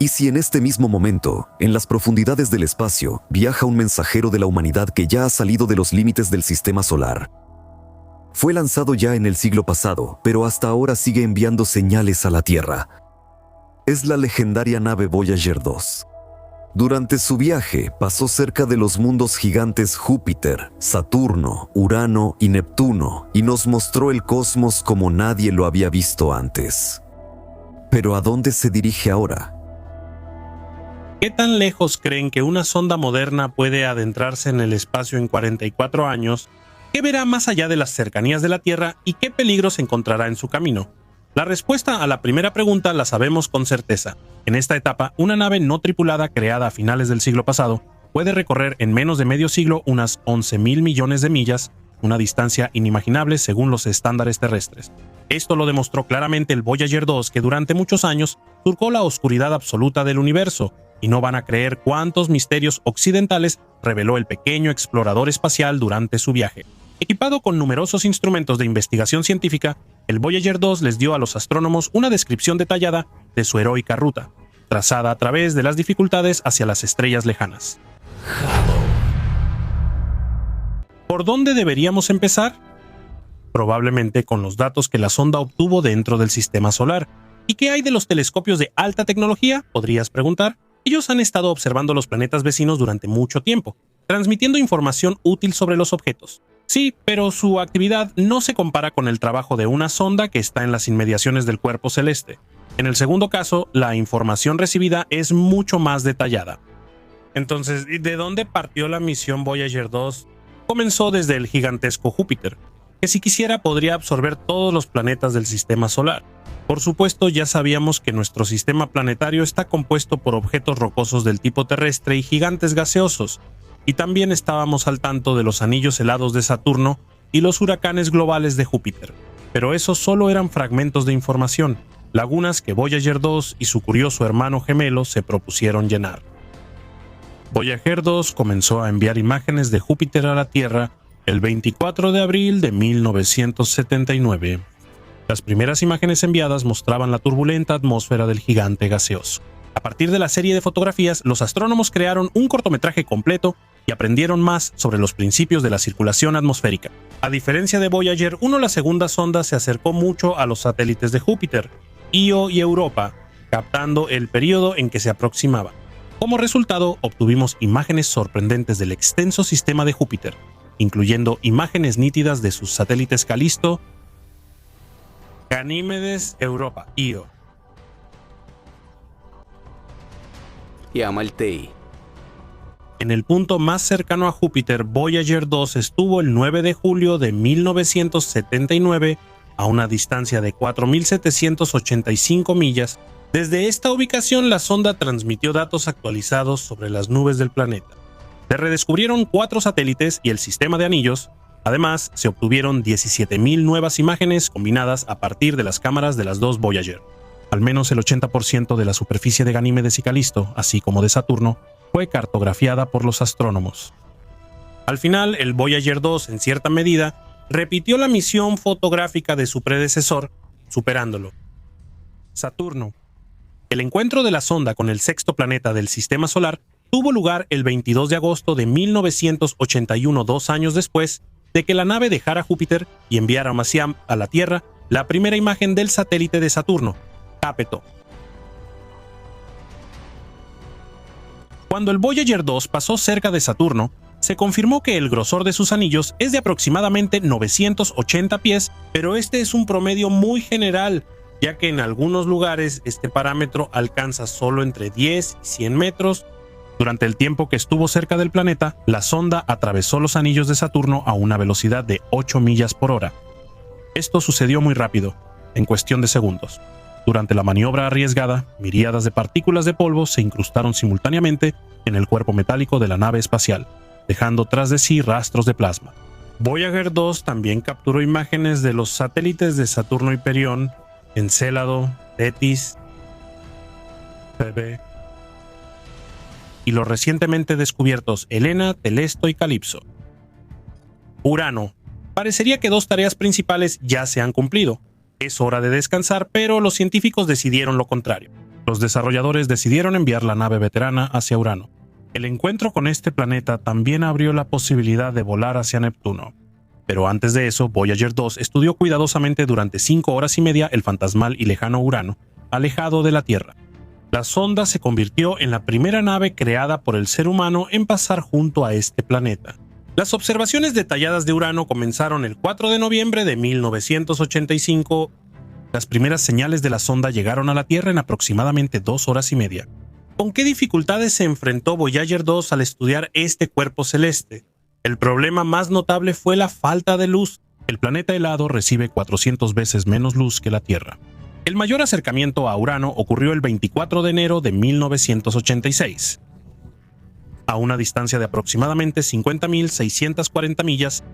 ¿Y si en este mismo momento, en las profundidades del espacio, viaja un mensajero de la humanidad que ya ha salido de los límites del sistema solar? Fue lanzado ya en el siglo pasado, pero hasta ahora sigue enviando señales a la Tierra. Es la legendaria nave Voyager 2. Durante su viaje, pasó cerca de los mundos gigantes Júpiter, Saturno, Urano y Neptuno, y nos mostró el cosmos como nadie lo había visto antes. ¿Pero a dónde se dirige ahora? ¿Qué tan lejos creen que una sonda moderna puede adentrarse en el espacio en 44 años? ¿Qué verá más allá de las cercanías de la Tierra y qué peligros encontrará en su camino? La respuesta a la primera pregunta la sabemos con certeza. En esta etapa, una nave no tripulada creada a finales del siglo pasado puede recorrer en menos de medio siglo unas 11.000 millones de millas, una distancia inimaginable según los estándares terrestres. Esto lo demostró claramente el Voyager 2, que durante muchos años surcó la oscuridad absoluta del universo, y no van a creer cuántos misterios occidentales reveló el pequeño explorador espacial durante su viaje. Equipado con numerosos instrumentos de investigación científica, el Voyager 2 les dio a los astrónomos una descripción detallada de su heroica ruta, trazada a través de las dificultades hacia las estrellas lejanas. ¿Por dónde deberíamos empezar? Probablemente con los datos que la sonda obtuvo dentro del sistema solar. ¿Y qué hay de los telescopios de alta tecnología?, podrías preguntar. Ellos han estado observando los planetas vecinos durante mucho tiempo, transmitiendo información útil sobre los objetos. Sí, pero su actividad no se compara con el trabajo de una sonda que está en las inmediaciones del cuerpo celeste. En el segundo caso, la información recibida es mucho más detallada. Entonces, ¿de dónde partió la misión Voyager 2? Comenzó desde el gigantesco Júpiter, que si quisiera podría absorber todos los planetas del sistema solar. Por supuesto, ya sabíamos que nuestro sistema planetario está compuesto por objetos rocosos del tipo terrestre y gigantes gaseosos, y también estábamos al tanto de los anillos helados de Saturno y los huracanes globales de Júpiter. Pero esos solo eran fragmentos de información, lagunas que Voyager 2 y su curioso hermano gemelo se propusieron llenar. Voyager 2 comenzó a enviar imágenes de Júpiter a la Tierra el 24 de abril de 1979. Las primeras imágenes enviadas mostraban la turbulenta atmósfera del gigante gaseoso. A partir de la serie de fotografías, los astrónomos crearon un cortometraje completo y aprendieron más sobre los principios de la circulación atmosférica. A diferencia de Voyager 1, la segunda sonda se acercó mucho a los satélites de Júpiter, Io y Europa, captando el periodo en que se aproximaba. Como resultado, obtuvimos imágenes sorprendentes del extenso sistema de Júpiter, incluyendo imágenes nítidas de sus satélites Calisto, Ganímedes, Europa, Io y Amaltei. En el punto más cercano a Júpiter, Voyager 2 estuvo el 9 de julio de 1979 a una distancia de 4.785 millas. Desde esta ubicación, la sonda transmitió datos actualizados sobre las nubes del planeta. Se redescubrieron 4 satélites y el sistema de anillos. Además, se obtuvieron 17.000 nuevas imágenes combinadas a partir de las cámaras de las dos Voyager. Al menos el 80% de la superficie de Ganímedes y Calisto, así como de Saturno, fue cartografiada por los astrónomos. Al final, el Voyager 2, en cierta medida, repitió la misión fotográfica de su predecesor, superándolo. Saturno. El encuentro de la sonda con el sexto planeta del sistema solar tuvo lugar el 22 de agosto de 1981, 2 años después de que la nave dejara Júpiter y enviara a la Tierra la primera imagen del satélite de Saturno, Cápeto. Cuando el Voyager 2 pasó cerca de Saturno, se confirmó que el grosor de sus anillos es de aproximadamente 980 pies, pero este es un promedio muy general, ya que en algunos lugares este parámetro alcanza solo entre 10 y 100 metros. Durante el tiempo que estuvo cerca del planeta, la sonda atravesó los anillos de Saturno a una velocidad de 8 millas por hora. Esto sucedió muy rápido, en cuestión de segundos. Durante la maniobra arriesgada, miríadas de partículas de polvo se incrustaron simultáneamente en el cuerpo metálico de la nave espacial, dejando tras de sí rastros de plasma. Voyager 2 también capturó imágenes de los satélites de Saturno y Perión, Encélado, Tetis, Phoebe, y los recientemente descubiertos Helena, Telesto y Calipso. Urano. Parecería que 2 tareas principales ya se han cumplido. Es hora de descansar, pero los científicos decidieron lo contrario. Los desarrolladores decidieron enviar la nave veterana hacia Urano. El encuentro con este planeta también abrió la posibilidad de volar hacia Neptuno. Pero antes de eso, Voyager 2 estudió cuidadosamente durante 5 horas y media el fantasmal y lejano Urano, alejado de la Tierra. La sonda se convirtió en la primera nave creada por el ser humano en pasar junto a este planeta. Las observaciones detalladas de Urano comenzaron el 4 de noviembre de 1985. Las primeras señales de la sonda llegaron a la Tierra en aproximadamente 2 horas y media. ¿Con qué dificultades se enfrentó Voyager 2 al estudiar este cuerpo celeste? El problema más notable fue la falta de luz. El planeta helado recibe 400 veces menos luz que la Tierra. El mayor acercamiento a Urano ocurrió el 24 de enero de 1986. A una distancia de aproximadamente 50.640 millas,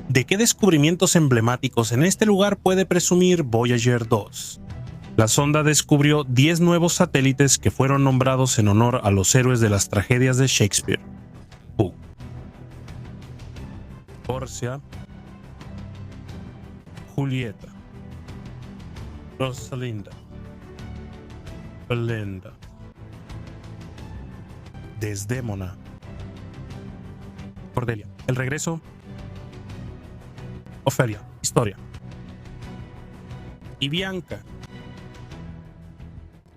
¿de qué descubrimientos emblemáticos en este lugar puede presumir Voyager 2? La sonda descubrió 10 nuevos satélites que fueron nombrados en honor a los héroes de las tragedias de Shakespeare. Puck, Porcia, Julieta, Rosalinda, Belinda, Desdémona, Cordelia, El regreso, Ofelia, Historia, y Bianca.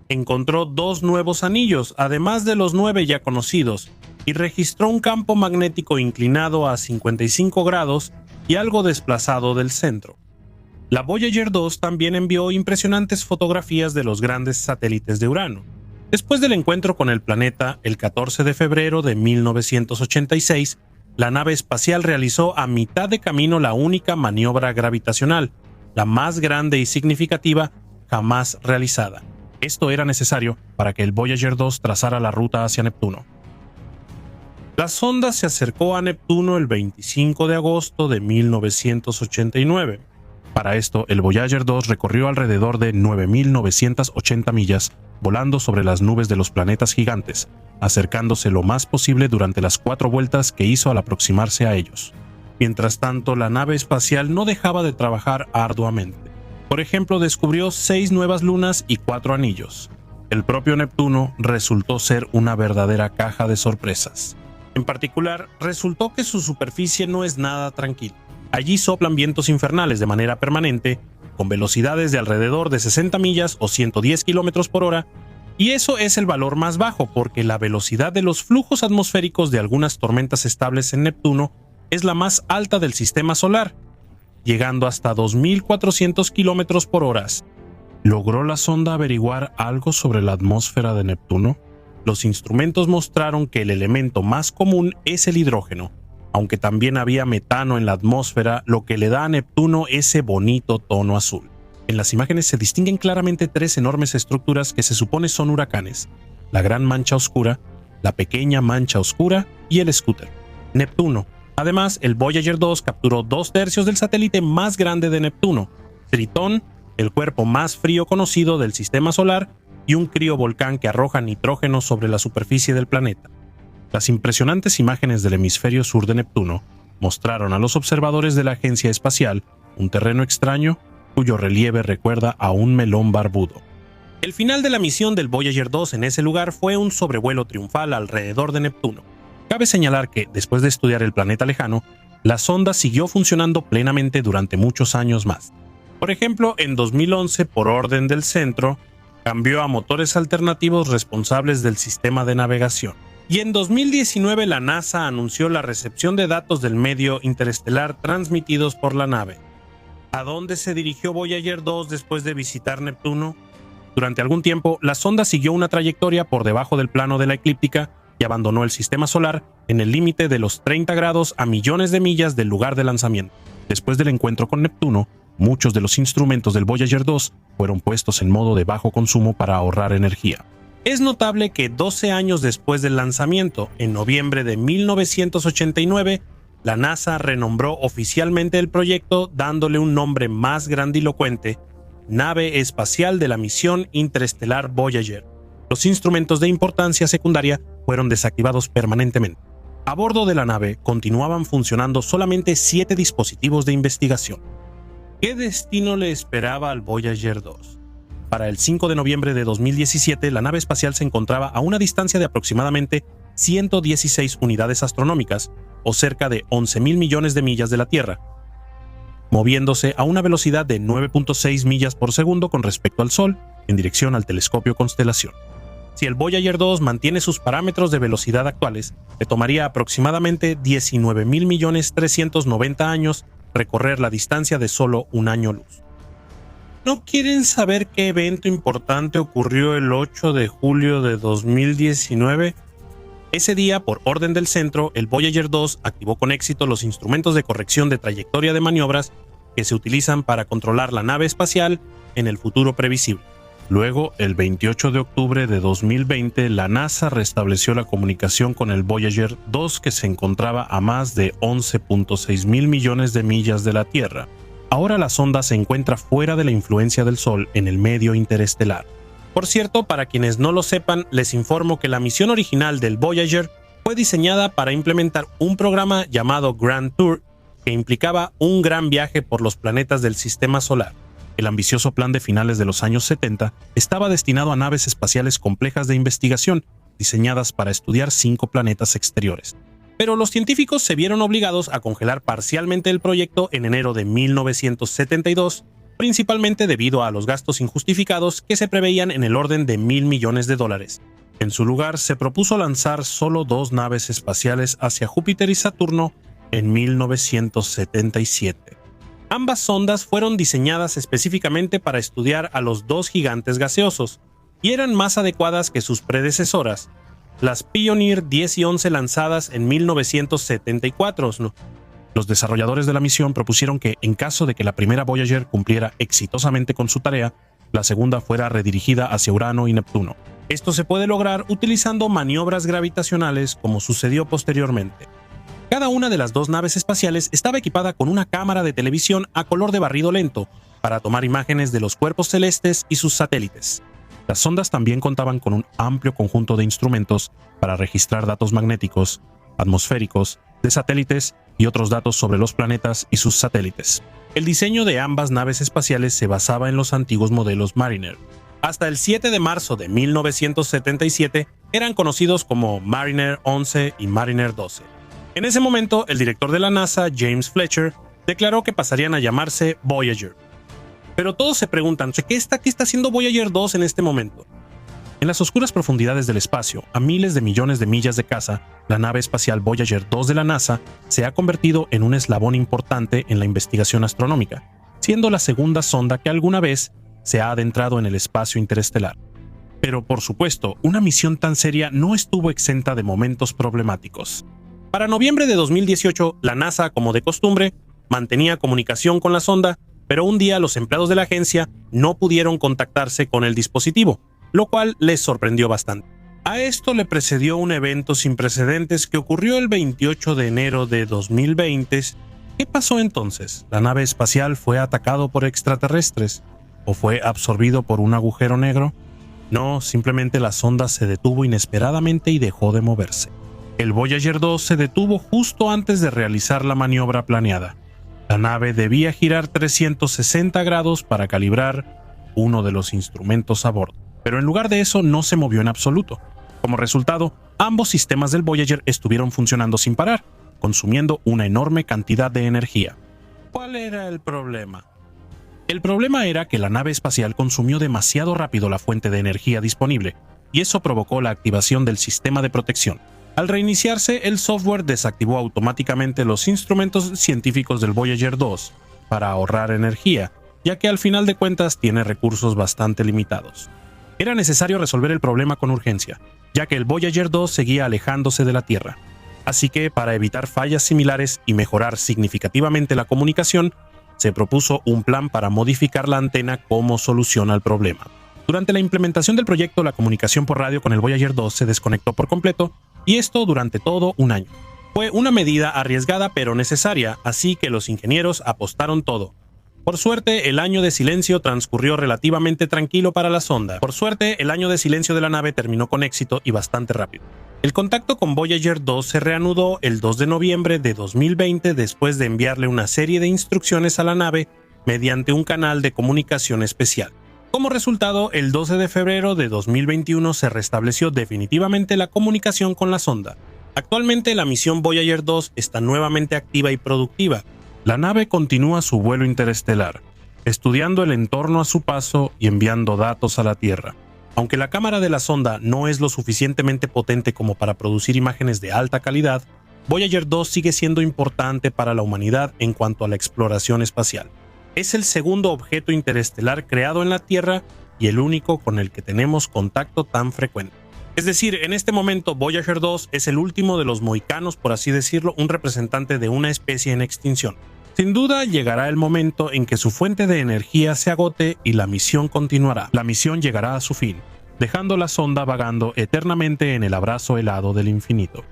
Encontró 2 nuevos anillos, además de los 9 ya conocidos, y registró un campo magnético inclinado a 55 grados y algo desplazado del centro. La Voyager 2 también envió impresionantes fotografías de los grandes satélites de Urano. Después del encuentro con el planeta, el 14 de febrero de 1986, la nave espacial realizó a mitad de camino la única maniobra gravitacional, la más grande y significativa jamás realizada. Esto era necesario para que el Voyager 2 trazara la ruta hacia Neptuno. La sonda se acercó a Neptuno el 25 de agosto de 1989. Para esto, el Voyager 2 recorrió alrededor de 9.980 millas, volando sobre las nubes de los planetas gigantes, acercándose lo más posible durante las 4 vueltas que hizo al aproximarse a ellos. Mientras tanto, la nave espacial no dejaba de trabajar arduamente. Por ejemplo, descubrió 6 nuevas lunas y 4 anillos. El propio Neptuno resultó ser una verdadera caja de sorpresas. En particular, resultó que su superficie no es nada tranquila. Allí soplan vientos infernales de manera permanente, con velocidades de alrededor de 60 millas o 110 kilómetros por hora, y eso es el valor más bajo porque la velocidad de los flujos atmosféricos de algunas tormentas estables en Neptuno es la más alta del sistema solar, llegando hasta 2.400 kilómetros por hora. ¿Logró la sonda averiguar algo sobre la atmósfera de Neptuno? Los instrumentos mostraron que el elemento más común es el hidrógeno, aunque también había metano en la atmósfera, lo que le da a Neptuno ese bonito tono azul. En las imágenes se distinguen claramente 3 enormes estructuras que se supone son huracanes: la Gran Mancha Oscura, la Pequeña Mancha Oscura y el Scooter. Neptuno. Además, el Voyager 2 capturó 2/3 del satélite más grande de Neptuno, Tritón, el cuerpo más frío conocido del sistema solar, y un criovolcán que arroja nitrógeno sobre la superficie del planeta. Las impresionantes imágenes del hemisferio sur de Neptuno mostraron a los observadores de la agencia espacial un terreno extraño cuyo relieve recuerda a un melón barbudo. El final de la misión del Voyager 2 en ese lugar fue un sobrevuelo triunfal alrededor de Neptuno. Cabe señalar que, después de estudiar el planeta lejano, la sonda siguió funcionando plenamente durante muchos años más. Por ejemplo, en 2011, por orden del centro, cambió a motores alternativos responsables del sistema de navegación. Y en 2019 la NASA anunció la recepción de datos del medio interestelar transmitidos por la nave. ¿A dónde se dirigió Voyager 2 después de visitar Neptuno? Durante algún tiempo, la sonda siguió una trayectoria por debajo del plano de la eclíptica y abandonó el sistema solar en el límite de los 30 grados a millones de millas del lugar de lanzamiento. Después del encuentro con Neptuno, muchos de los instrumentos del Voyager 2 fueron puestos en modo de bajo consumo para ahorrar energía. Es notable que 12 años después del lanzamiento, en noviembre de 1989, la NASA renombró oficialmente el proyecto dándole un nombre más grandilocuente: Nave Espacial de la Misión Interestelar Voyager. Los instrumentos de importancia secundaria fueron desactivados permanentemente. A bordo de la nave continuaban funcionando solamente 7 dispositivos de investigación. ¿Qué destino le esperaba al Voyager 2? Para el 5 de noviembre de 2017, la nave espacial se encontraba a una distancia de aproximadamente 116 unidades astronómicas, o cerca de 11.000 millones de millas de la Tierra, moviéndose a una velocidad de 9.6 millas por segundo con respecto al Sol, en dirección al telescopio Constelación. Si el Voyager 2 mantiene sus parámetros de velocidad actuales, le tomaría aproximadamente 19.390 años recorrer la distancia de solo un año luz. ¿No quieren saber qué evento importante ocurrió el 8 de julio de 2019? Ese día, por orden del centro, el Voyager 2 activó con éxito los instrumentos de corrección de trayectoria de maniobras que se utilizan para controlar la nave espacial en el futuro previsible. Luego, el 28 de octubre de 2020, la NASA restableció la comunicación con el Voyager 2, que se encontraba a más de 11.6 mil millones de millas de la Tierra. Ahora la sonda se encuentra fuera de la influencia del Sol en el medio interestelar. Por cierto, para quienes no lo sepan, les informo que la misión original del Voyager fue diseñada para implementar un programa llamado Grand Tour, que implicaba un gran viaje por los planetas del sistema solar. El ambicioso plan de finales de los años 70 estaba destinado a naves espaciales complejas de investigación, diseñadas para estudiar 5 planetas exteriores. Pero los científicos se vieron obligados a congelar parcialmente el proyecto en enero de 1972, principalmente debido a los gastos injustificados que se preveían en el orden de $1.000 millones. En su lugar, se propuso lanzar solo 2 naves espaciales hacia Júpiter y Saturno en 1977. Ambas sondas fueron diseñadas específicamente para estudiar a los 2 gigantes gaseosos y eran más adecuadas que sus predecesoras, las Pioneer 10 y 11 lanzadas en 1974. Los desarrolladores de la misión propusieron que, en caso de que la primera Voyager cumpliera exitosamente con su tarea, la segunda fuera redirigida hacia Urano y Neptuno. Esto se puede lograr utilizando maniobras gravitacionales, como sucedió posteriormente. Cada una de las 2 naves espaciales estaba equipada con una cámara de televisión a color de barrido lento para tomar imágenes de los cuerpos celestes y sus satélites. Las sondas también contaban con un amplio conjunto de instrumentos para registrar datos magnéticos, atmosféricos, de satélites y otros datos sobre los planetas y sus satélites. El diseño de ambas naves espaciales se basaba en los antiguos modelos Mariner. Hasta el 7 de marzo de 1977 eran conocidos como Mariner 11 y Mariner 12. En ese momento, el director de la NASA, James Fletcher, declaró que pasarían a llamarse Voyager. Pero todos se preguntan, ¿qué está haciendo Voyager 2 en este momento? En las oscuras profundidades del espacio, a miles de millones de millas de casa, la nave espacial Voyager 2 de la NASA se ha convertido en un eslabón importante en la investigación astronómica, siendo la segunda sonda que alguna vez se ha adentrado en el espacio interestelar. Pero por supuesto, una misión tan seria no estuvo exenta de momentos problemáticos. Para noviembre de 2018, la NASA, como de costumbre, mantenía comunicación con la sonda, pero un día los empleados de la agencia no pudieron contactarse con el dispositivo, lo cual les sorprendió bastante. A esto le precedió un evento sin precedentes que ocurrió el 28 de enero de 2020. ¿Qué pasó entonces? ¿La nave espacial fue atacado por extraterrestres? ¿O fue absorbido por un agujero negro? No, simplemente la sonda se detuvo inesperadamente y dejó de moverse. El Voyager 2 se detuvo justo antes de realizar la maniobra planeada. La nave debía girar 360 grados para calibrar uno de los instrumentos a bordo, pero en lugar de eso no se movió en absoluto. Como resultado, ambos sistemas del Voyager estuvieron funcionando sin parar, consumiendo una enorme cantidad de energía. ¿Cuál era el problema? El problema era que la nave espacial consumió demasiado rápido la fuente de energía disponible, y eso provocó la activación del sistema de protección. Al reiniciarse, el software desactivó automáticamente los instrumentos científicos del Voyager 2 para ahorrar energía, ya que al final de cuentas tiene recursos bastante limitados. Era necesario resolver el problema con urgencia, ya que el Voyager 2 seguía alejándose de la Tierra. Así que, para evitar fallas similares y mejorar significativamente la comunicación, se propuso un plan para modificar la antena como solución al problema. Durante la implementación del proyecto, la comunicación por radio con el Voyager 2 se desconectó por completo, y esto durante todo un año. Fue una medida arriesgada pero necesaria, así que los ingenieros apostaron todo. Por suerte, el año de silencio transcurrió relativamente tranquilo para la sonda. Por suerte, el año de silencio de la nave terminó con éxito y bastante rápido. El contacto con Voyager 2 se reanudó el 2 de noviembre de 2020 después de enviarle una serie de instrucciones a la nave mediante un canal de comunicación especial. Como resultado, el 12 de febrero de 2021 se restableció definitivamente la comunicación con la sonda. Actualmente la misión Voyager 2 está nuevamente activa y productiva. La nave continúa su vuelo interestelar, estudiando el entorno a su paso y enviando datos a la Tierra. Aunque la cámara de la sonda no es lo suficientemente potente como para producir imágenes de alta calidad, Voyager 2 sigue siendo importante para la humanidad en cuanto a la exploración espacial. Es el segundo objeto interestelar creado en la Tierra y el único con el que tenemos contacto tan frecuente. Es decir, en este momento Voyager 2 es el último de los mohicanos, por así decirlo, un representante de una especie en extinción. Sin duda llegará el momento en que su fuente de energía se agote y la misión continuará. La misión llegará a su fin, dejando la sonda vagando eternamente en el abrazo helado del infinito.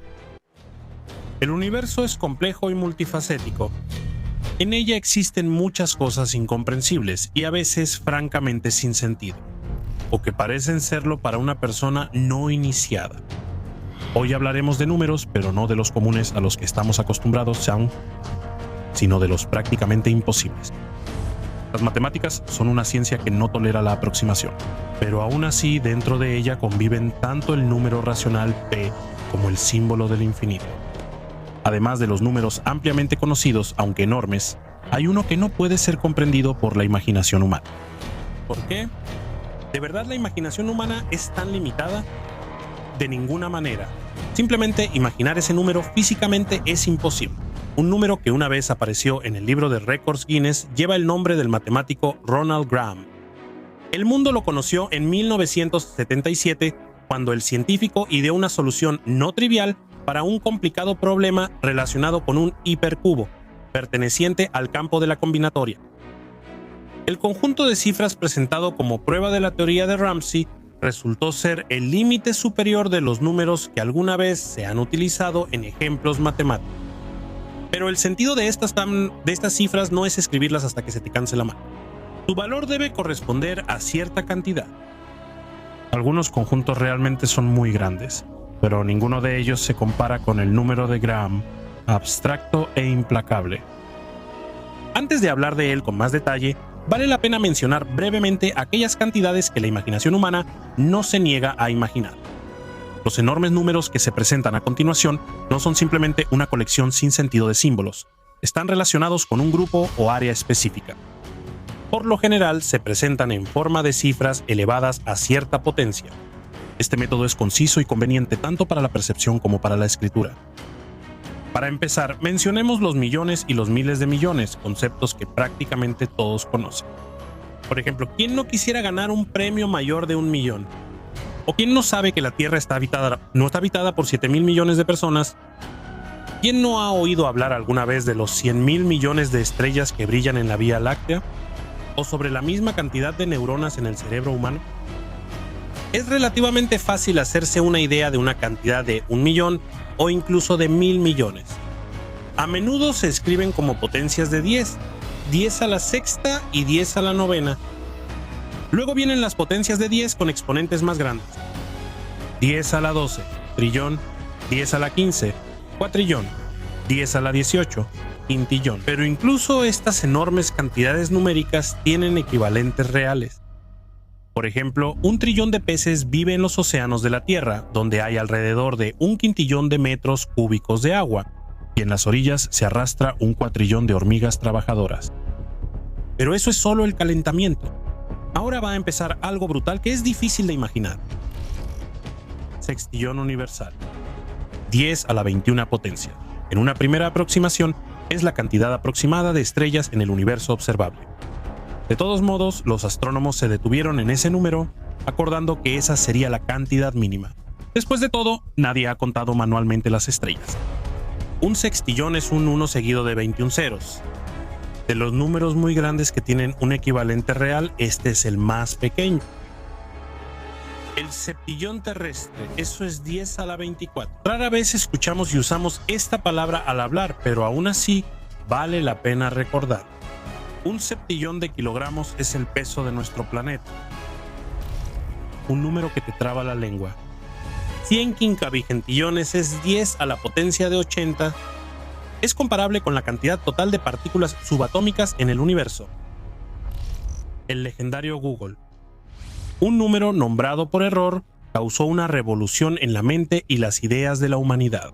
El universo es complejo y multifacético. En ella existen muchas cosas incomprensibles y a veces francamente sin sentido, o que parecen serlo para una persona no iniciada. Hoy hablaremos de números, pero no de los comunes a los que estamos acostumbrados, sino de los prácticamente imposibles. Las matemáticas son una ciencia que no tolera la aproximación, pero aún así dentro de ella conviven tanto el número racional P como el símbolo del infinito. Además de los números ampliamente conocidos, aunque enormes, hay uno que no puede ser comprendido por la imaginación humana. ¿Por qué? ¿De verdad la imaginación humana es tan limitada? De ninguna manera. Simplemente imaginar ese número físicamente es imposible. Un número que una vez apareció en el libro de récords Guinness lleva el nombre del matemático Ronald Graham. El mundo lo conoció en 1977, cuando el científico ideó una solución no trivial para un complicado problema relacionado con un hipercubo, perteneciente al campo de la combinatoria. El conjunto de cifras presentado como prueba de la teoría de Ramsey resultó ser el límite superior de los números que alguna vez se han utilizado en ejemplos matemáticos. Pero el sentido de estas cifras no es escribirlas hasta que se te canse la mano. Su valor debe corresponder a cierta cantidad. Algunos conjuntos realmente son muy grandes, pero ninguno de ellos se compara con el número de Graham, abstracto e implacable. Antes de hablar de él con más detalle, vale la pena mencionar brevemente aquellas cantidades que la imaginación humana no se niega a imaginar. Los enormes números que se presentan a continuación no son simplemente una colección sin sentido de símbolos, están relacionados con un grupo o área específica. Por lo general se presentan en forma de cifras elevadas a cierta potencia. Este método es conciso y conveniente tanto para la percepción como para la escritura. Para empezar, mencionemos los millones y los miles de millones, conceptos que prácticamente todos conocen. Por ejemplo, ¿quién no quisiera ganar un premio mayor de 1 millón? ¿O quién no sabe que la Tierra no está habitada por 7,000 millones de personas? ¿Quién no ha oído hablar alguna vez de los 100,000 millones de estrellas que brillan en la Vía Láctea? ¿O sobre la misma cantidad de neuronas en el cerebro humano? Es relativamente fácil hacerse una idea de una cantidad de 1 millón o incluso de 1,000 millones. A menudo se escriben como potencias de 10, 10 a la sexta y 10 a la novena. Luego vienen las potencias de 10 con exponentes más grandes. 10 a la 12, trillón, 10 a la 15, cuatrillón, 10 a la 18, quintillón. Pero incluso estas enormes cantidades numéricas tienen equivalentes reales. Por ejemplo, 1 trillón de peces vive en los océanos de la Tierra, donde hay alrededor de 1 quintillón de metros cúbicos de agua, y en las orillas se arrastra 1 cuatrillón de hormigas trabajadoras. Pero eso es solo el calentamiento. Ahora va a empezar algo brutal que es difícil de imaginar. Sextillón universal. 10 a la 21 potencia. En una primera aproximación, es la cantidad aproximada de estrellas en el universo observable. De todos modos, los astrónomos se detuvieron en ese número, acordando que esa sería la cantidad mínima. Después de todo, nadie ha contado manualmente las estrellas. Un sextillón es un 1 seguido de 21 ceros. De los números muy grandes que tienen un equivalente real, este es el más pequeño. El septillón terrestre, eso es 10 a la 24. Rara vez escuchamos y usamos esta palabra al hablar, pero aún así vale la pena recordar. Un septillón de kilogramos es el peso de nuestro planeta. Un número que te traba la lengua. 100 quincavigentillones es 10 a la potencia de 80. Es comparable con la cantidad total de partículas subatómicas en el universo. El legendario Google. un número nombrado por error causó una revolución en la mente y las ideas de la humanidad.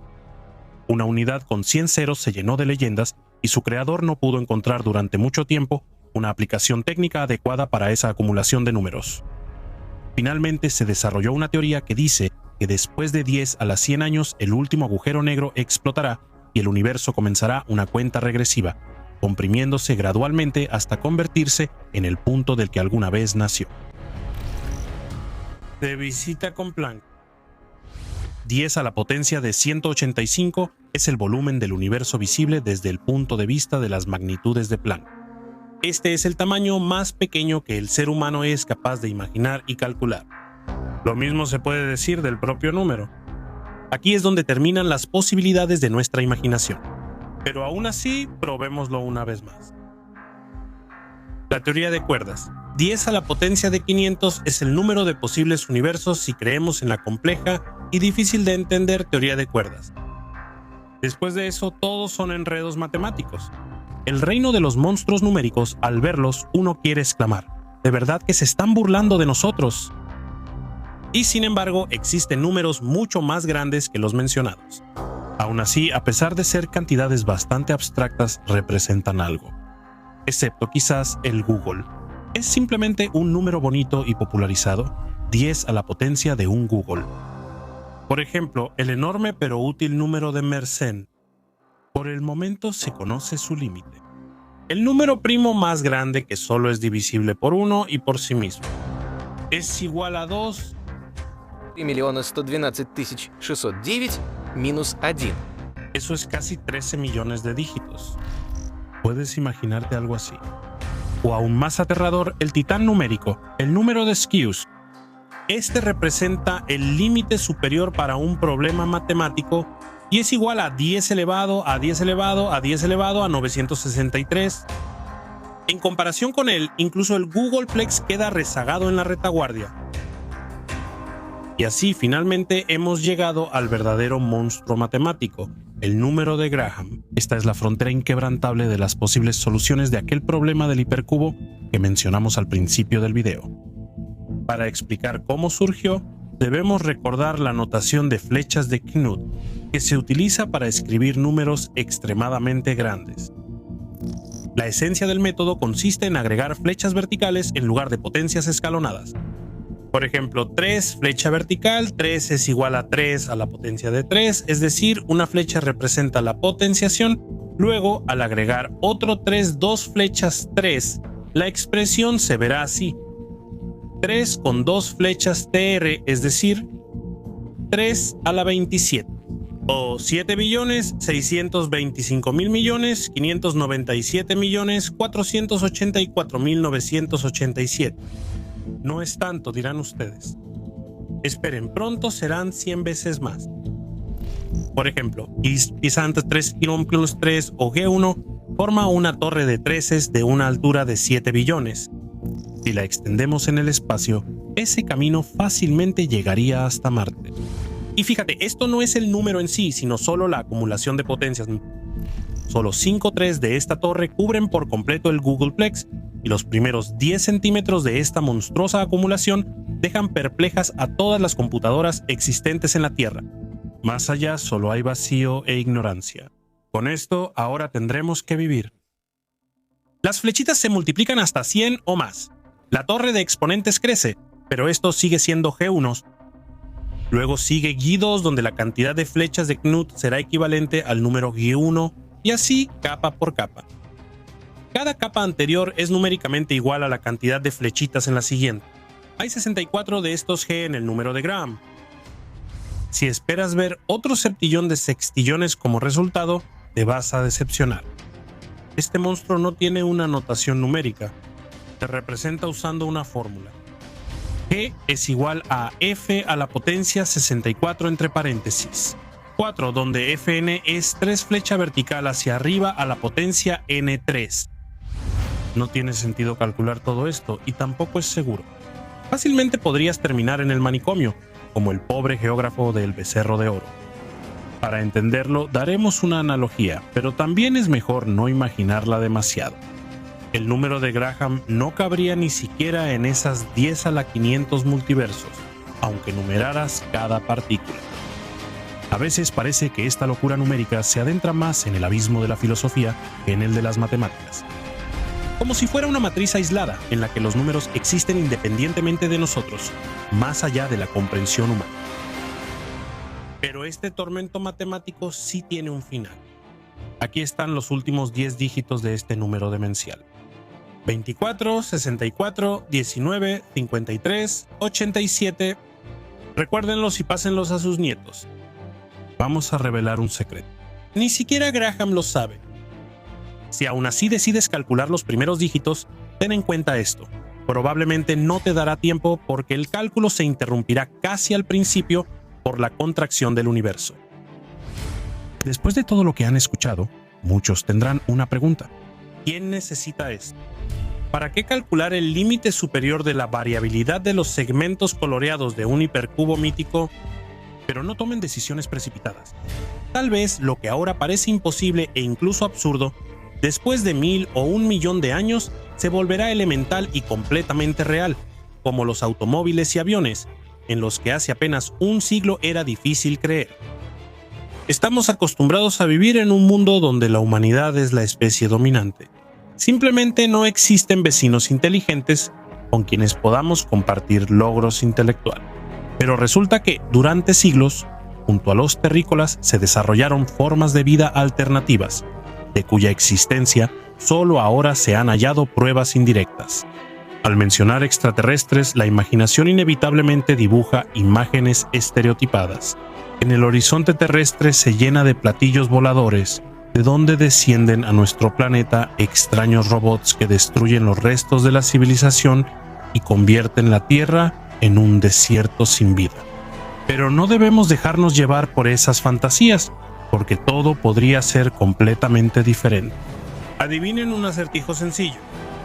Una unidad con 100 ceros se llenó de leyendas y su creador no pudo encontrar durante mucho tiempo una aplicación técnica adecuada para esa acumulación de números. Finalmente se desarrolló una teoría que dice que después de 10 a las 100 años el último agujero negro explotará y el universo comenzará una cuenta regresiva, comprimiéndose gradualmente hasta convertirse en el punto del que alguna vez nació. De visita con Planck. 10 a la potencia de 185 es el volumen del universo visible desde el punto de vista de las magnitudes de Planck. Este es el tamaño más pequeño que el ser humano es capaz de imaginar y calcular. Lo mismo se puede decir del propio número. Aquí es donde terminan las posibilidades de nuestra imaginación. Pero aún así, probémoslo una vez más. La teoría de cuerdas. 10 a la potencia de 500 es el número de posibles universos si creemos en la compleja y difícil de entender teoría de cuerdas. Después de eso, todos son enredos matemáticos. El reino de los monstruos numéricos, al verlos, uno quiere exclamar: ¿de verdad que se están burlando de nosotros? Y sin embargo, existen números mucho más grandes que los mencionados. Aún así, a pesar de ser cantidades bastante abstractas, representan algo. Excepto quizás el Google. Es simplemente un número bonito y popularizado, 10 a la potencia de un Google. Por ejemplo, el enorme pero útil número de Mersenne. Por el momento se conoce su límite. El número primo más grande que solo es divisible por 1 y por sí mismo. Es igual a 2. 3.112.609 minus 1. Eso es casi 13 millones de dígitos. ¿Puedes imaginarte algo así? O aún más aterrador, el titán numérico, el número de Skews. Este representa el límite superior para un problema matemático y es igual a 10 elevado a 10 elevado a 10 elevado a 963. En comparación con él, incluso el Googleplex queda rezagado en la retaguardia. Y así finalmente hemos llegado al verdadero monstruo matemático, el número de Graham. Esta es la frontera inquebrantable de las posibles soluciones de aquel problema del hipercubo que mencionamos al principio del video. Para explicar cómo surgió, debemos recordar la notación de flechas de Knuth, que se utiliza para escribir números extremadamente grandes. La esencia del método consiste en agregar flechas verticales en lugar de potencias escalonadas. Por ejemplo, 3 flecha vertical, 3 es igual a 3 a la potencia de 3, es decir, una flecha representa la potenciación. Luego, al agregar otro 3, 2 flechas 3, la expresión se verá así: 3 con 2 flechas TR, es decir, 3 a la 27, o 7.625.597.484.987. No es tanto, dirán ustedes. Esperen, pronto serán 100 veces más. Por ejemplo, Pisante 3 plus 3 o G1 forma una torre de treses de una altura de 7 billones. Si la extendemos en el espacio, ese camino fácilmente llegaría hasta Marte. Y fíjate, esto no es el número en sí, sino solo la acumulación de potencias. Solo 5 3 de esta torre cubren por completo el Googleplex, y los primeros 10 centímetros de esta monstruosa acumulación dejan perplejas a todas las computadoras existentes en la Tierra. Más allá solo hay vacío e ignorancia. Con esto ahora tendremos que vivir. Las flechitas se multiplican hasta 100 o más. La torre de exponentes crece, pero esto sigue siendo G1. Luego sigue G2, donde la cantidad de flechas de Knuth será equivalente al número G1, y así capa por capa. Cada capa anterior es numéricamente igual a la cantidad de flechitas en la siguiente. Hay 64 de estos G en el número de Graham. Si esperas ver otro septillón de sextillones como resultado, te vas a decepcionar. Este monstruo no tiene una notación numérica. Se representa usando una fórmula. G es igual a F a la potencia 64 entre paréntesis 4, donde Fn es 3 flecha vertical hacia arriba a la potencia N3. No tiene sentido calcular todo esto y tampoco es seguro. Fácilmente podrías terminar en el manicomio, como el pobre geógrafo del Becerro de Oro. Para entenderlo, daremos una analogía, pero también es mejor no imaginarla demasiado. El número de Graham no cabría ni siquiera en esas 10 a la 500 multiversos, aunque numeraras cada partícula. A veces parece que esta locura numérica se adentra más en el abismo de la filosofía que en el de las matemáticas. Como si fuera una matriz aislada en la que los números existen independientemente de nosotros, más allá de la comprensión humana. Pero este tormento matemático sí tiene un final. Aquí están los últimos 10 dígitos de este número demencial. 24, 64, 19, 53, 87. Recuérdenlos y pásenlos a sus nietos. Vamos a revelar un secreto. Ni siquiera Graham lo sabe. Si aún así decides calcular los primeros dígitos, ten en cuenta esto. Probablemente no te dará tiempo porque el cálculo se interrumpirá casi al principio por la contracción del universo. Después de todo lo que han escuchado, muchos tendrán una pregunta. ¿Quién necesita esto? ¿Para qué calcular el límite superior de la variabilidad de los segmentos coloreados de un hipercubo mítico? Pero no tomen decisiones precipitadas. Tal vez lo que ahora parece imposible e incluso absurdo, después de 1000 o 1.000.000 de años, se volverá elemental y completamente real, como los automóviles y aviones, en los que hace apenas un siglo era difícil creer. Estamos acostumbrados a vivir en un mundo donde la humanidad es la especie dominante. Simplemente no existen vecinos inteligentes con quienes podamos compartir logros intelectuales. Pero resulta que, durante siglos, junto a los terrícolas se desarrollaron formas de vida alternativas, de cuya existencia solo ahora se han hallado pruebas indirectas. Al mencionar extraterrestres, la imaginación inevitablemente dibuja imágenes estereotipadas. En el horizonte terrestre se llena de platillos voladores, de donde descienden a nuestro planeta extraños robots que destruyen los restos de la civilización y convierten la Tierra en un desierto sin vida. Pero no debemos dejarnos llevar por esas fantasías, porque todo podría ser completamente diferente. Adivinen un acertijo sencillo.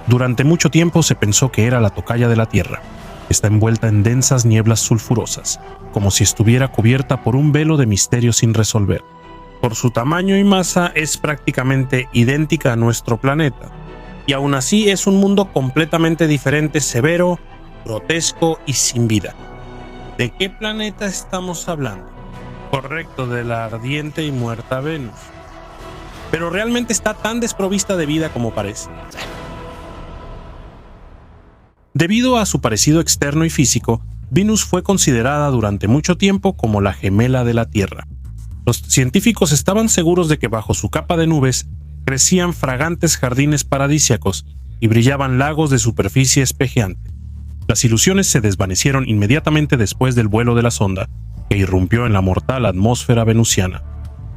Durante mucho tiempo se pensó que era la tocaya de la Tierra. Está envuelta en densas nieblas sulfurosas, como si estuviera cubierta por un velo de misterio sin resolver. Por su tamaño y masa es prácticamente idéntica a nuestro planeta, y aún así es un mundo completamente diferente, severo, grotesco y sin vida. ¿De qué planeta estamos hablando? Correcto, de la ardiente y muerta Venus. Pero realmente está tan desprovista de vida como parece. Debido a su parecido externo y físico, Venus fue considerada durante mucho tiempo como la gemela de la Tierra. Los científicos estaban seguros de que bajo su capa de nubes crecían fragantes jardines paradisíacos y brillaban lagos de superficie espejeante. Las ilusiones se desvanecieron inmediatamente después del vuelo de la sonda, que irrumpió en la mortal atmósfera venusiana.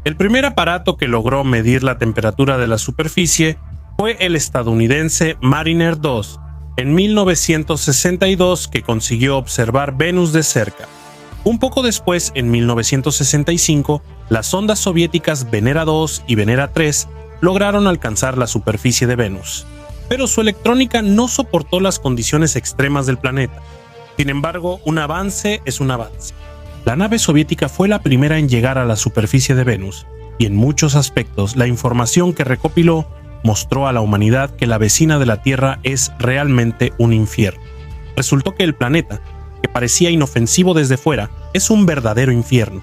El primer aparato que logró medir la temperatura de la superficie fue el estadounidense Mariner 2, en 1962, que consiguió observar Venus de cerca. Un poco después, en 1965, las sondas soviéticas Venera 2 y Venera 3 lograron alcanzar la superficie de Venus, pero su electrónica no soportó las condiciones extremas del planeta. Sin embargo, un avance es un avance. La nave soviética fue la primera en llegar a la superficie de Venus, y en muchos aspectos la información que recopiló mostró a la humanidad que la vecina de la Tierra es realmente un infierno. Resultó que el planeta, que parecía inofensivo desde fuera, es un verdadero infierno,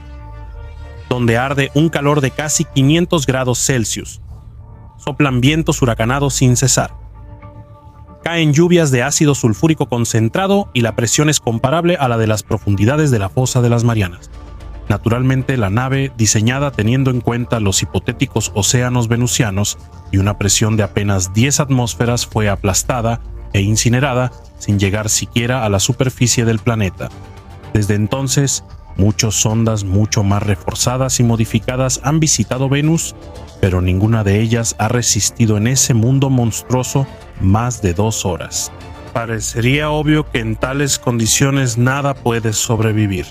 donde arde un calor de casi 500 grados Celsius. Soplan vientos huracanados sin cesar. Caen lluvias de ácido sulfúrico concentrado y la presión es comparable a la de las profundidades de la fosa de las Marianas. Naturalmente, la nave, diseñada teniendo en cuenta los hipotéticos océanos venusianos y una presión de apenas 10 atmósferas, fue aplastada e incinerada sin llegar siquiera a la superficie del planeta. Desde entonces, muchas sondas mucho más reforzadas y modificadas han visitado Venus, pero ninguna de ellas ha resistido en ese mundo monstruoso más de 2 horas. Parecería obvio que en tales condiciones nada puede sobrevivir.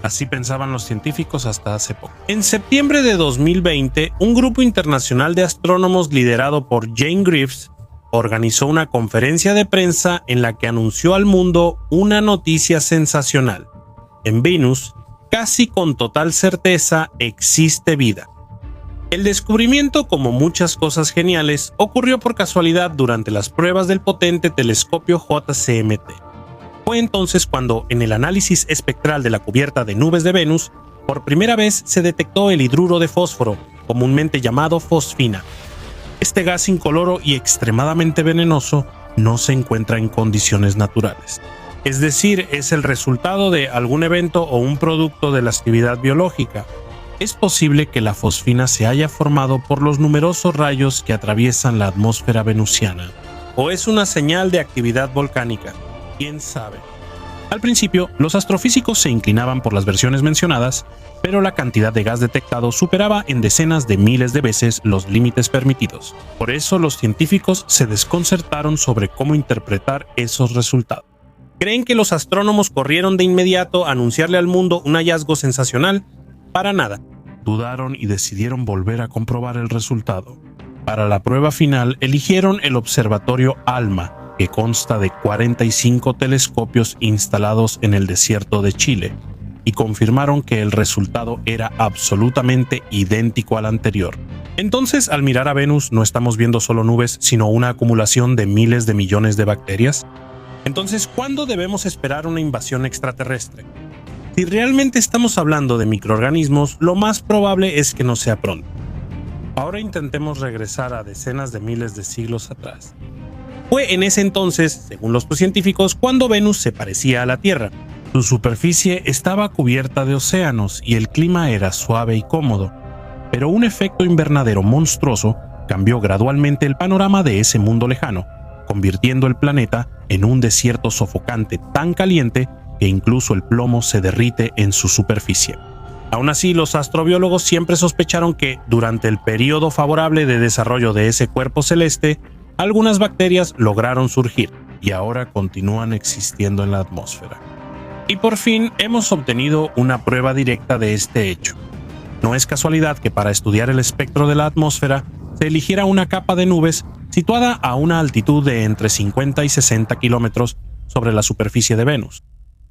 Así pensaban los científicos hasta hace poco. En septiembre de 2020, un grupo internacional de astrónomos liderado por Jane Greaves organizó una conferencia de prensa en la que anunció al mundo una noticia sensacional. En Venus, casi con total certeza, existe vida. El descubrimiento, como muchas cosas geniales, ocurrió por casualidad durante las pruebas del potente telescopio JCMT. Fue entonces cuando, en el análisis espectral de la cubierta de nubes de Venus, por primera vez se detectó el hidruro de fósforo, comúnmente llamado fosfina. Este gas incoloro y extremadamente venenoso no se encuentra en condiciones naturales. Es decir, es el resultado de algún evento o un producto de la actividad biológica. Es posible que la fosfina se haya formado por los numerosos rayos que atraviesan la atmósfera venusiana. O es una señal de actividad volcánica. ¿Quién sabe? Al principio, los astrofísicos se inclinaban por las versiones mencionadas, pero la cantidad de gas detectado superaba en decenas de miles de veces los límites permitidos. Por eso los científicos se desconcertaron sobre cómo interpretar esos resultados. ¿Creen que los astrónomos corrieron de inmediato a anunciarle al mundo un hallazgo sensacional? Para nada. Dudaron y decidieron volver a comprobar el resultado. Para la prueba final eligieron el observatorio ALMA, que consta de 45 telescopios instalados en el desierto de Chile, y confirmaron que el resultado era absolutamente idéntico al anterior. Entonces, al mirar a Venus, ¿no estamos viendo solo nubes, sino una acumulación de miles de millones de bacterias? Entonces, ¿cuándo debemos esperar una invasión extraterrestre? Si realmente estamos hablando de microorganismos, lo más probable es que no sea pronto. Ahora intentemos regresar a decenas de miles de siglos atrás. Fue en ese entonces, según los científicos, cuando Venus se parecía a la Tierra. Su superficie estaba cubierta de océanos y el clima era suave y cómodo. Pero un efecto invernadero monstruoso cambió gradualmente el panorama de ese mundo lejano, convirtiendo el planeta en un desierto sofocante tan caliente que incluso el plomo se derrite en su superficie. Aún así, los astrobiólogos siempre sospecharon que, durante el periodo favorable de desarrollo de ese cuerpo celeste, algunas bacterias lograron surgir y ahora continúan existiendo en la atmósfera. Y por fin hemos obtenido una prueba directa de este hecho. No es casualidad que para estudiar el espectro de la atmósfera se eligiera una capa de nubes situada a una altitud de entre 50 y 60 kilómetros sobre la superficie de Venus.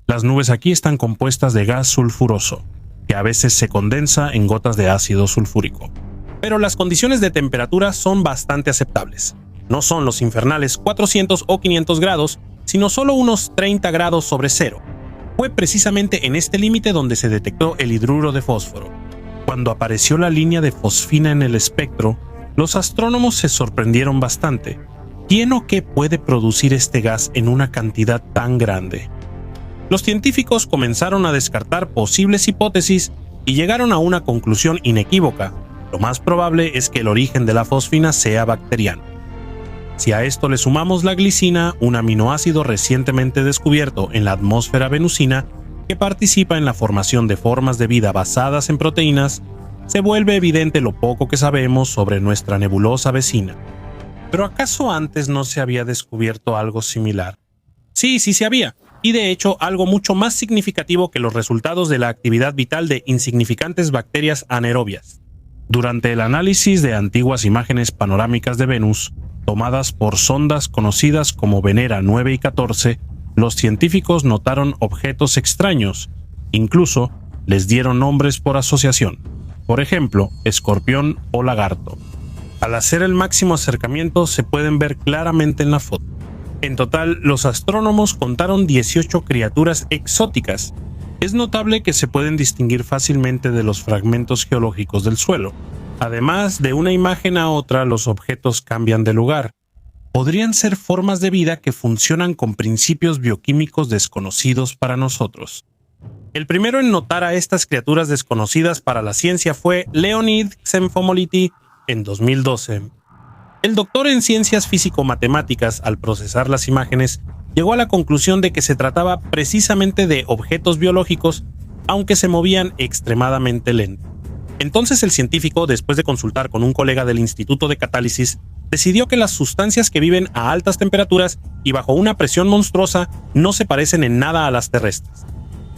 Las nubes aquí están compuestas de gas sulfuroso, que a veces se condensa en gotas de ácido sulfúrico. Pero las condiciones de temperatura son bastante aceptables. No son los infernales 400 o 500 grados, sino solo unos 30 grados sobre cero. Fue precisamente en este límite donde se detectó el hidruro de fósforo. Cuando apareció la línea de fosfina en el espectro, los astrónomos se sorprendieron bastante. ¿Quién o qué puede producir este gas en una cantidad tan grande? Los científicos comenzaron a descartar posibles hipótesis y llegaron a una conclusión inequívoca. Lo más probable es que el origen de la fosfina sea bacteriano. Si a esto le sumamos la glicina, un aminoácido recientemente descubierto en la atmósfera venusina que participa en la formación de formas de vida basadas en proteínas, se vuelve evidente lo poco que sabemos sobre nuestra nebulosa vecina. ¿Pero acaso antes no se había descubierto algo similar? Sí se había. Y de hecho algo mucho más significativo que los resultados de la actividad vital de insignificantes bacterias anaerobias. Durante el análisis de antiguas imágenes panorámicas de Venus, tomadas por sondas conocidas como Venera 9 y 14, los científicos notaron objetos extraños, incluso les dieron nombres por asociación, por ejemplo, escorpión o lagarto. Al hacer el máximo acercamiento se pueden ver claramente en la foto. En total, los astrónomos contaron 18 criaturas exóticas. Es notable que se pueden distinguir fácilmente de los fragmentos geológicos del suelo. Además, de una imagen a otra, los objetos cambian de lugar. Podrían ser formas de vida que funcionan con principios bioquímicos desconocidos para nosotros. El primero en notar a estas criaturas desconocidas para la ciencia fue Leonid Xenfomoliti en 2012. El doctor en ciencias físico-matemáticas, al procesar las imágenes, llegó a la conclusión de que se trataba precisamente de objetos biológicos, aunque se movían extremadamente lento. Entonces el científico, después de consultar con un colega del Instituto de Catálisis, decidió que las sustancias que viven a altas temperaturas y bajo una presión monstruosa no se parecen en nada a las terrestres.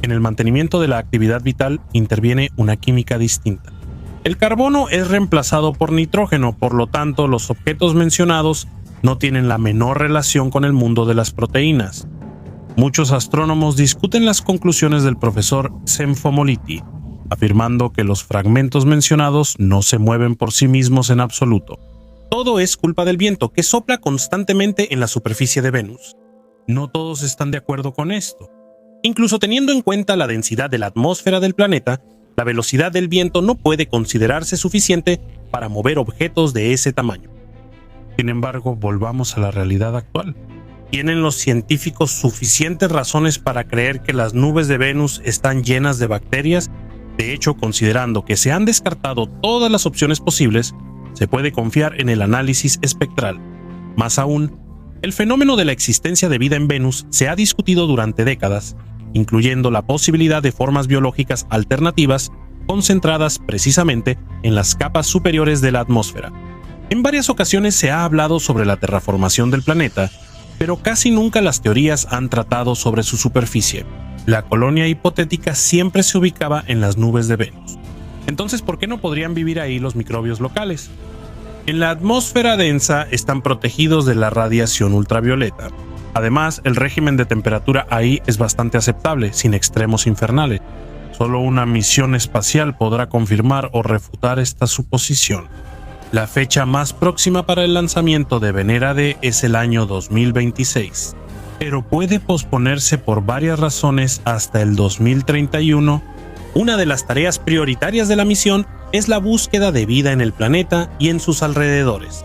En el mantenimiento de la actividad vital interviene una química distinta. El carbono es reemplazado por nitrógeno, por lo tanto, los objetos mencionados no tienen la menor relación con el mundo de las proteínas. Muchos astrónomos discuten las conclusiones del profesor Xenfomoliti. afirmando que los fragmentos mencionados no se mueven por sí mismos en absoluto. Todo es culpa del viento que sopla constantemente en la superficie de Venus. No todos están de acuerdo con esto. Incluso teniendo en cuenta la densidad de la atmósfera del planeta, la velocidad del viento no puede considerarse suficiente para mover objetos de ese tamaño. Sin embargo, volvamos a la realidad actual. ¿Tienen los científicos suficientes razones para creer que las nubes de Venus están llenas de bacterias? De hecho, considerando que se han descartado todas las opciones posibles, se puede confiar en el análisis espectral. Más aún, el fenómeno de la existencia de vida en Venus se ha discutido durante décadas, incluyendo la posibilidad de formas biológicas alternativas concentradas precisamente en las capas superiores de la atmósfera. En varias ocasiones se ha hablado sobre la terraformación del planeta, pero casi nunca las teorías han tratado sobre su superficie. La colonia hipotética siempre se ubicaba en las nubes de Venus. Entonces, ¿por qué no podrían vivir ahí los microbios locales? En la atmósfera densa están protegidos de la radiación ultravioleta. Además, el régimen de temperatura ahí es bastante aceptable, sin extremos infernales. Solo una misión espacial podrá confirmar o refutar esta suposición. La fecha más próxima para el lanzamiento de Venera D es el año 2026, pero puede posponerse por varias razones hasta el 2031. Una de las tareas prioritarias de la misión es la búsqueda de vida en el planeta y en sus alrededores.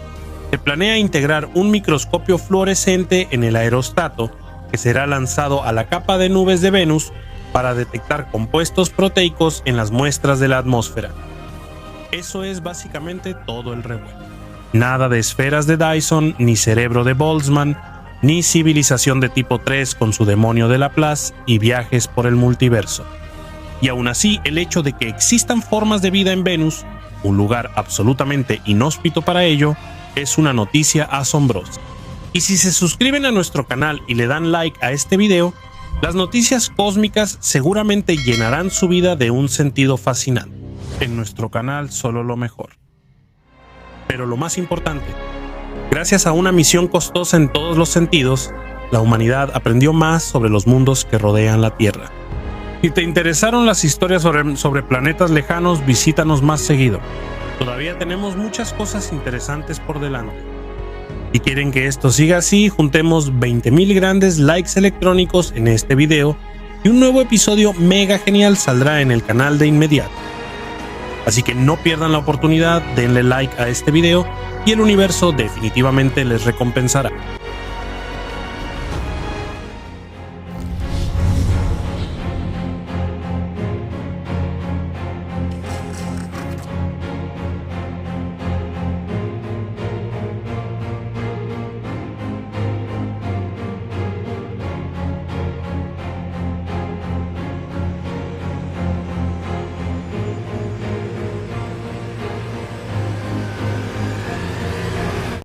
Se planea integrar un microscopio fluorescente en el aerostato que será lanzado a la capa de nubes de Venus para detectar compuestos proteicos en las muestras de la atmósfera. Eso es básicamente todo el revuelo. Nada de esferas de Dyson, ni cerebro de Boltzmann, ni civilización de tipo 3 con su demonio de Laplace y viajes por el multiverso. Y aún así, el hecho de que existan formas de vida en Venus, un lugar absolutamente inhóspito para ello, es una noticia asombrosa. Y si se suscriben a nuestro canal y le dan like a este video, las noticias cósmicas seguramente llenarán su vida de un sentido fascinante. En nuestro canal solo lo mejor. Pero lo más importante, gracias a una misión costosa en todos los sentidos, la humanidad aprendió más sobre los mundos que rodean la Tierra. Si te interesaron las historias sobre planetas lejanos, visítanos más seguido. Todavía tenemos muchas cosas interesantes por delante. Si quieren que esto siga así, juntemos 20,000 grandes likes electrónicos en este video y un nuevo episodio mega genial saldrá en el canal de inmediato. Así que no pierdan la oportunidad, denle like a este video y el universo definitivamente les recompensará.